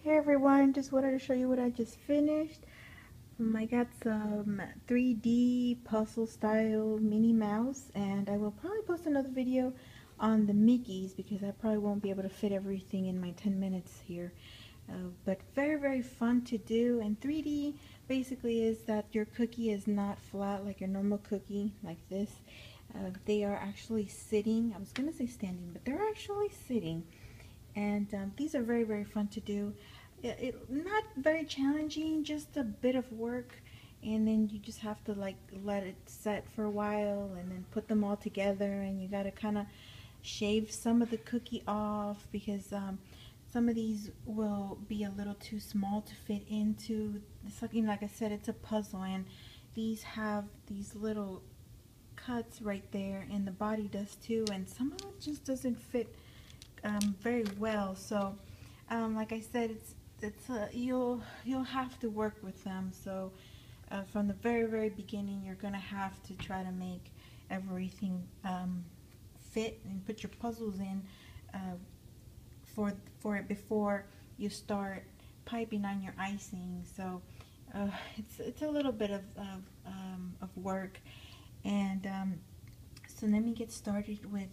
Hey everyone, just wanted to show you what I just finished. I got some 3D puzzle style Minnie Mouse, and I will probably post another video on the Mickeys because I probably won't be able to fit everything in my 10 minutes here. But very fun to do. And 3D basically is that your cookie is not flat like your normal cookie like this. They are actually sitting. I was gonna say standing, but they're actually sitting. And these are very fun to do. Not very challenging, just a bit of work, and then you just have to like let it set for a while and then put them all together, and you got to kind of shave some of the cookie off because some of these will be a little too small to fit into something. Like I said, it's a puzzle, and these have these little cuts right there, and the body does too, and some of it just doesn't fit very well. So like I said, you'll have to work with them. So from the very beginning, you're gonna have to try to make everything fit and put your puzzles in for it before you start piping on your icing. So it's a little bit of work. And so let me get started with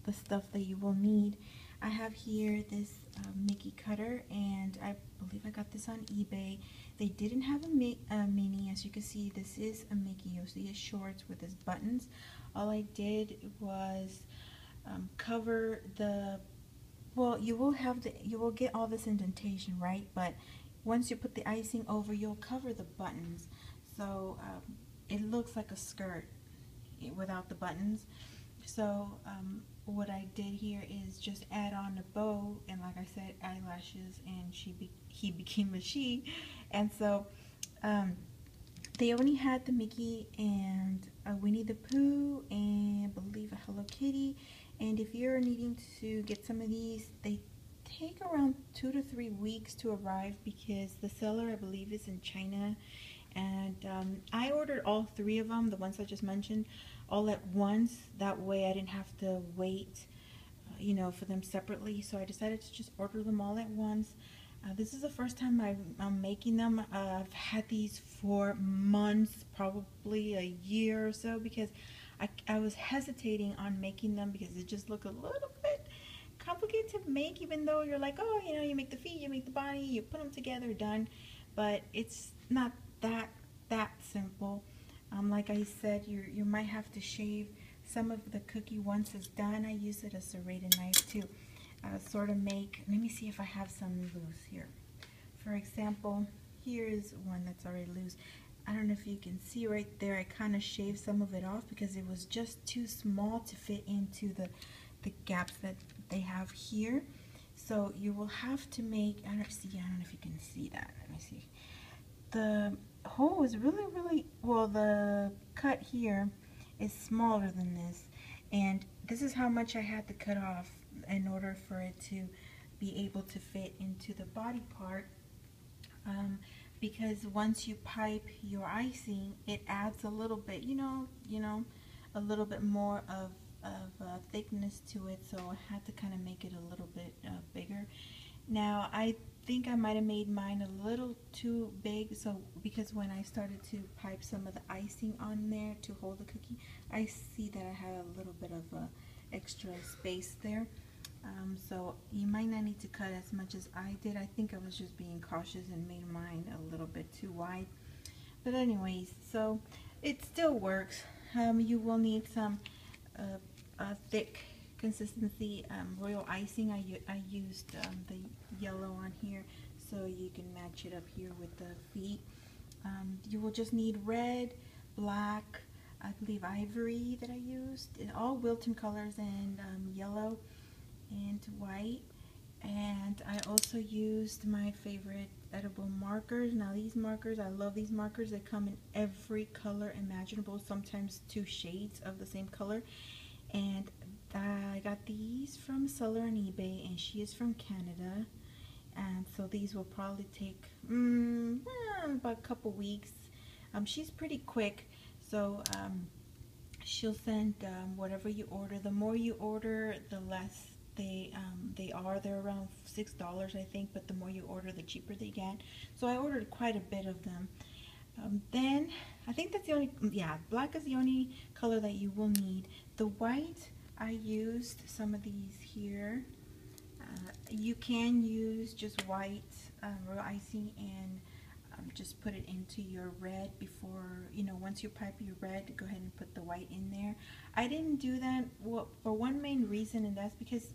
the stuff that you will need. I have here this Mickey cutter, and I believe I got this on eBay. They didn't have a Minnie. As you can see, this is a Mickey. You'll see his shorts with his buttons. All I did was cover the, well, you will get all this indentation, right? But once you put the icing over, you'll cover the buttons. So it looks like a skirt without the buttons. So what I did here is just add on a bow, and like I said, eyelashes, and he became a she. And so they only had the Mickey and a Winnie the Pooh and I believe a Hello Kitty. And if you're needing to get some of these, they take around 2 to 3 weeks to arrive because the seller, I believe, is in China. And I ordered all 3 of them, the ones I just mentioned, all at once. That way I didn't have to wait, for them separately. So I decided to just order them all at once. This is the first time I'm making them. I've had these for months, probably a year or so, because I was hesitating on making them because it just looked a little bit complicated to make, even though you're like, oh, you make the feet, you make the body, you put them together, done. But it's not that simple. Like I said, you might have to shave some of the cookie once it's done. I use it as a serrated knife to sort of make. Let me see if I have some loose here. For example, here is one that's already loose. I don't know if you can see right there. I kind of shaved some of it off because it was just too small to fit into the gaps that they have here. So you will have to make. I don't know if you can see that. Let me see. The hole is really well, the cut here is smaller than this, and this is how much I had to cut off in order for it to be able to fit into the body part, because once you pipe your icing, it adds a little bit, a little bit more of thickness to it. So I had to kind of make it a little bit bigger. Now I think I might have made mine a little too big, so because when I started to pipe some of the icing on there to hold the cookie, I see that I had a little bit of extra space there. So you might not need to cut as much as I did. I think I was just being cautious and made mine a little bit too wide. But anyways, so it still works. You will need some thick consistency royal icing. I used the yellow on here, so you can match it up here with the feet. You will just need red, black, I believe ivory that I used, all Wilton colors, and yellow and white. And I also used my favorite edible markers. Now these markers, I love these markers. They come in every color imaginable, sometimes 2 shades of the same color. And I got these from a seller on eBay, and she is from Canada. And so these will probably take about a couple weeks. She's pretty quick, so she'll send whatever you order. The more you order, the less they're around $6 I think, but the more you order the cheaper they get. So I ordered quite a bit of them. Then I think that's the only, yeah, black is the only color that you will need. The white, I used some of these here. You can use just white real icing and just put it into your red before, once you pipe your red, go ahead and put the white in there. I didn't do that for one main reason, and that's because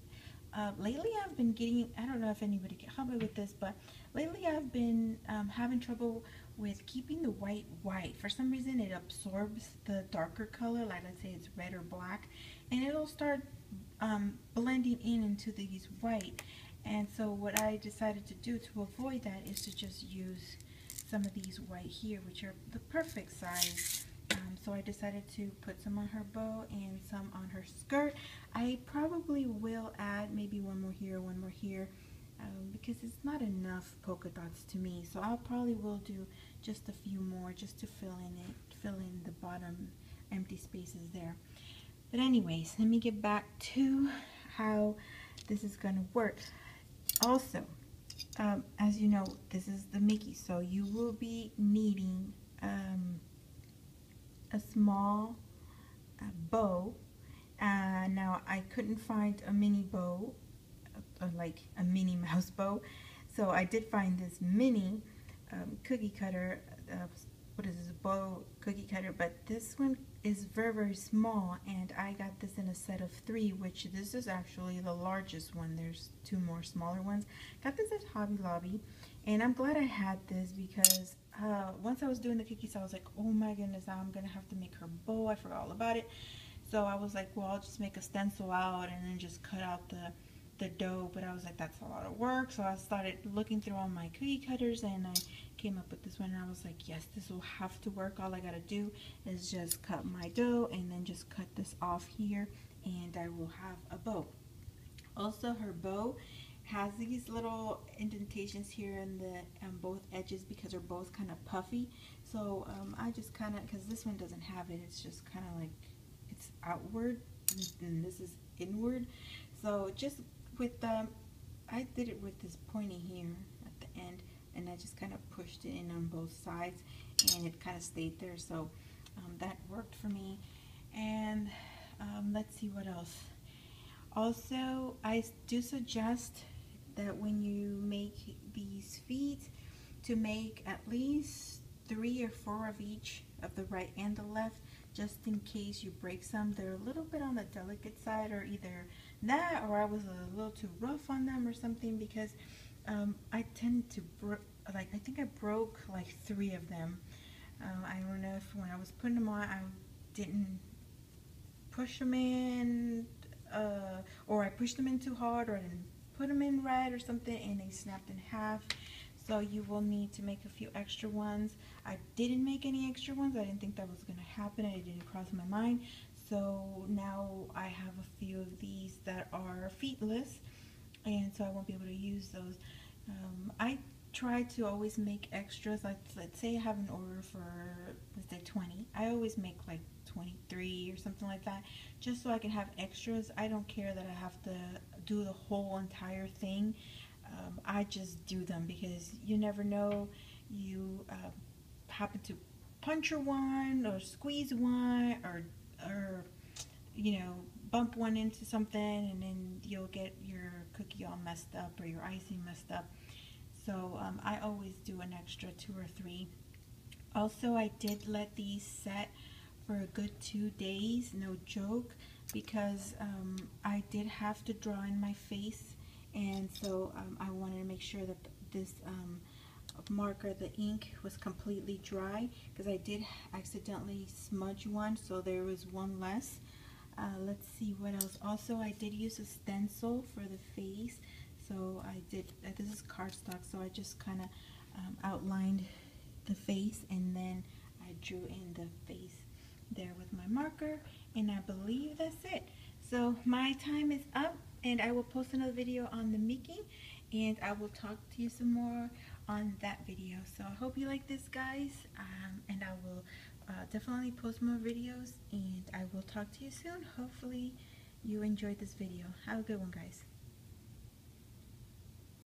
lately I've been getting, I don't know if anybody can help me with this, but lately I've been having trouble with keeping the white white. For some reason it absorbs the darker color, like let's say it's red or black, and it'll start blending into these white. And so what I decided to do to avoid that is to just use some of these white here, which are the perfect size. So I decided to put some on her bow and some on her skirt. I probably will add maybe one more here, because it's not enough polka dots to me. So I'll probably will do just a few more just to fill in the bottom empty spaces there. But anyways, let me get back to how this is gonna work. Also, as you know, this is the Mickey, so you will be needing a small bow. Now I couldn't find a mini bow, like a Minnie Mouse bow, so I did find this mini cookie cutter. What is this, bow cookie cutter? But this one is very small, and I got this in a set of 3, which this is actually the largest one. There's 2 more smaller ones. Got this at Hobby Lobby, and I'm glad I had this because once I was doing the cookies, I was like, oh my goodness, now I'm gonna have to make her bow. I forgot all about it. So I was like, well, I'll just make a stencil out and then just cut out the dough. But I was like, that's a lot of work. So I started looking through all my cookie cutters, and I came up with this one, and I was like, yes, this will have to work. All I gotta do is just cut my dough and then just cut this off here, and I will have a bow. Also, her bow has these little indentations here in the both edges because her bow is kind of puffy. So I just kind of, because this one doesn't have it, it's just kind of like it's outward and this is inward. So just with I did it with this pointy here at the end, and I just kind of pushed it in on both sides, and it kind of stayed there. So that worked for me. And let's see what else. Also, I do suggest that when you make these feet, to make at least 3 or 4 of each, of the right and the left, just in case you break some. They're a little bit on the delicate side, or either that or I was a little too rough on them or something, because I tend to I think I broke like 3 of them. I don't know if when I was putting them on I didn't push them in, or I pushed them in too hard, or I didn't put them in right or something, and they snapped in half. So you will need to make a few extra ones. I didn't make any extra ones. I didn't think that was going to happen. It didn't cross my mind. So now I have a few of these that are feetless, and so I won't be able to use those. I try to always make extras. Like, let's say I have an order for, let's say 20. I always make like 23 or something like that, just so I can have extras. I don't care that I have to do the whole entire thing. I just do them because you never know, you happen to puncture one or squeeze one, or you know, bump one into something, and then you'll get your cookie all messed up or your icing messed up. So I always do an extra 2 or 3. Also, I did let these set for a good 2 days, no joke, because I did have to draw in my face, and so I wanted to make sure that this marker, the ink, was completely dry, because I did accidentally smudge one, so there was one less. Let's see what else. Also, I did use a stencil for the face, so I did, this is cardstock, so I just kind of outlined the face, and then I drew in the face there with my marker, and I believe that's it. So my time is up, and I will post another video on the Mickey, and I will talk to you some more on that video. So I hope you like this, guys, and I will definitely post more videos, and I will talk to you soon. Hopefully you enjoyed this video. Have a good one, guys.